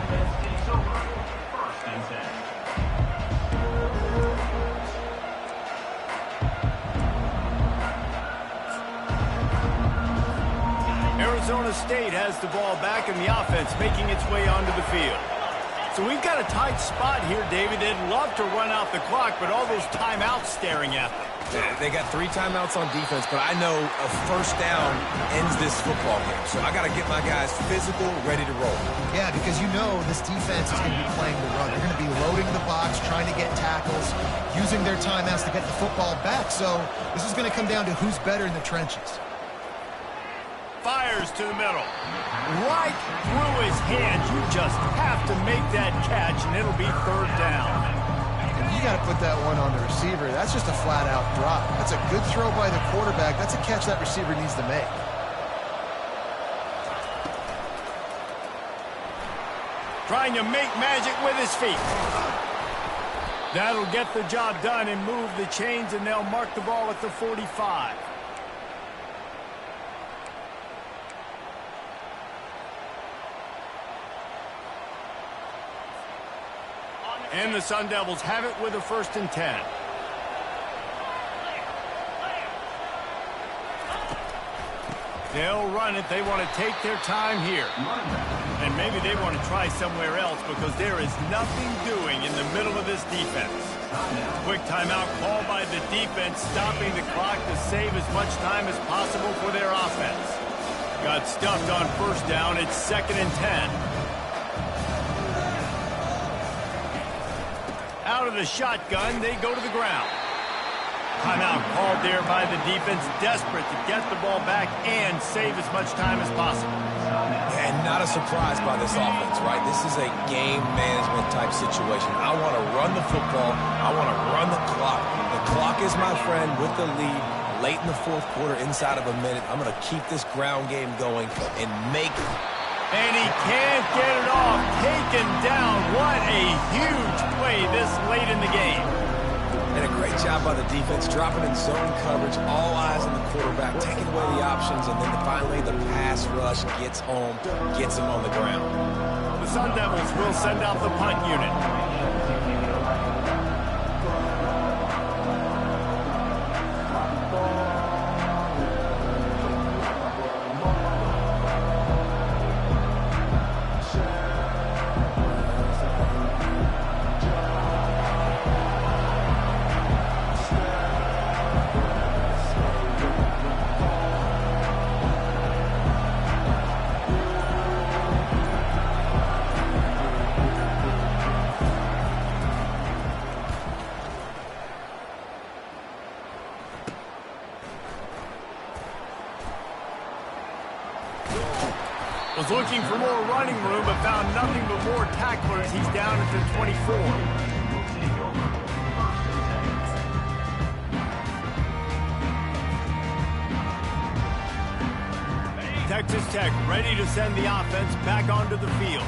Speaker 1: Arizona State has the ball back, and the offense making its way onto the field. So we've got a tight spot here, David. They'd love to run out the clock, but all those timeouts staring at them.
Speaker 3: They got 3 timeouts on defense, but I know a first down ends this football game. So I got to get my guys physical, ready to roll.
Speaker 2: Yeah, because you know this defense is going to be playing the run. They're going to be loading the box, trying to get tackles, using their timeouts to get the football back. So this is going to come down to who's better in the trenches.
Speaker 1: Fires to the middle. Right through his hands. You just have to make that catch, and it'll be 3rd down.
Speaker 2: You got to put that one on the receiver. That's just a flat-out drop. That's a good throw by the quarterback. That's a catch that receiver needs to make.
Speaker 1: Trying to make magic with his feet. That'll get the job done and move the chains, and they'll mark the ball at the 45. And the Sun Devils have it with a 1st and 10. They'll run it. They want to take their time here. And maybe they want to try somewhere else because there is nothing doing in the middle of this defense. Quick timeout called by the defense, stopping the clock to save as much time as possible for their offense. Got stuffed on 1st down. It's 2nd and 10. Out of the shotgun, they go to the ground. Timeout called there by the defense, desperate to get the ball back and save as much time as possible.
Speaker 3: And not a surprise by this offense, right? This is a game management type situation. I want to run the football. I want to run the clock. The clock is my friend with the lead. Late in the 4th quarter, inside of a minute, I'm going to keep this ground game going and make it.
Speaker 1: And he can't get it off. Taken down. What a huge play this late in the game.
Speaker 3: And a great job by the defense, dropping in zone coverage, all eyes on the quarterback, taking away the options, and then finally the pass rush gets home, gets him on the ground.
Speaker 1: The Sun Devils will send out the punt unit. Was looking for more running room, but found nothing but more tacklers. He's down at the 24. Texas Tech ready to send the offense back onto the field.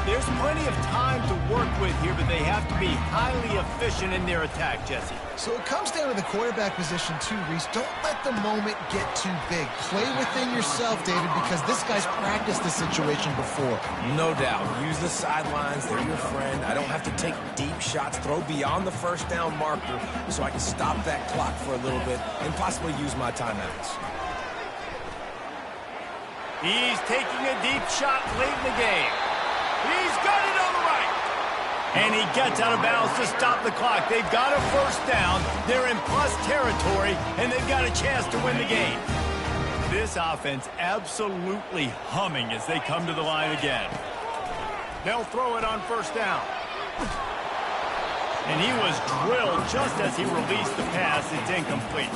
Speaker 1: There's plenty of time to work with here, but they have to be highly efficient in their attack, Jesse.
Speaker 2: So it comes down to the quarterback position too, Reese. Don't let the moment get too big. Play within yourself, David, because this guy's practiced this situation before.
Speaker 3: No doubt. Use the sidelines. They're your friend. I don't have to take deep shots, throw beyond the first down marker so I can stop that clock for a little bit and possibly use my timeouts.
Speaker 1: He's taking a deep shot late in the game. He's got it on the right. And he gets out of bounds to stop the clock. They've got a first down. They're in plus territory, and they've got a chance to win the game. This offense absolutely humming as they come to the line again. They'll throw it on first down. And he was drilled just as he released the pass. It's incomplete.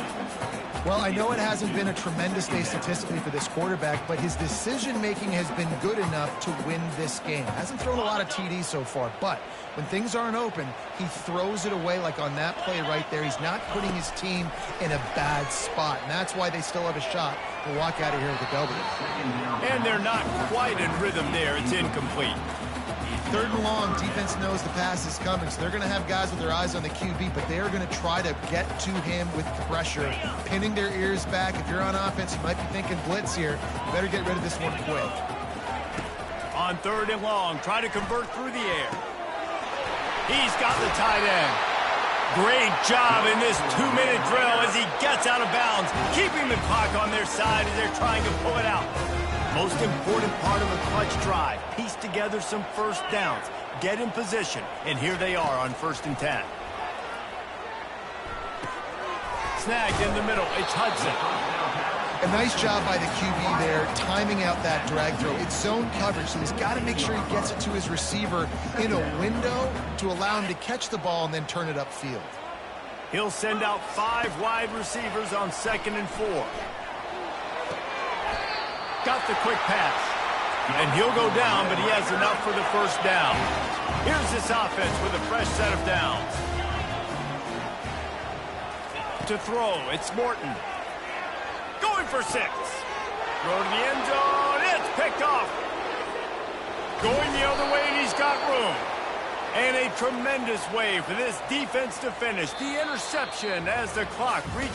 Speaker 2: Well, I know it hasn't been a tremendous day statistically for this quarterback, but his decision-making has been good enough to win this game. Hasn't thrown a lot of TDs so far, but when things aren't open, he throws it away like on that play right there. He's not putting his team in a bad spot, and that's why they still have a shot to walk out of here with a W.
Speaker 1: And they're not quite in rhythm there. It's incomplete.
Speaker 2: Third and long, defense knows the pass is coming, so they're going to have guys with their eyes on the QB, but they are going to try to get to him with pressure, pinning their ears back. If you're on offense, you might be thinking blitz here. You better get rid of this one quick.
Speaker 1: On third and long, try to convert through the air. He's got the tight end. Great job in this 2-minute drill as he gets out of bounds, keeping the clock on their side as they're trying to pull it out. Most important part of a clutch drive, piece together some first downs, get in position, and here they are on 1st and 10. Snagged in the middle, it's Hudson.
Speaker 2: A nice job by the QB there, timing out that drag throw. It's zone coverage, so he's got to make sure he gets it to his receiver in a window to allow him to catch the ball and then turn it upfield.
Speaker 1: He'll send out 5 wide receivers on 2nd and 4. Got the quick pass. And he'll go down, but he has enough for the first down. Here's this offense with a fresh set of downs. To throw, it's Morton. Going for 6. Throw to the end zone. It's picked off. Going the other way, and he's got room. And a tremendous way for this defense to finish. The interception as the clock reaches.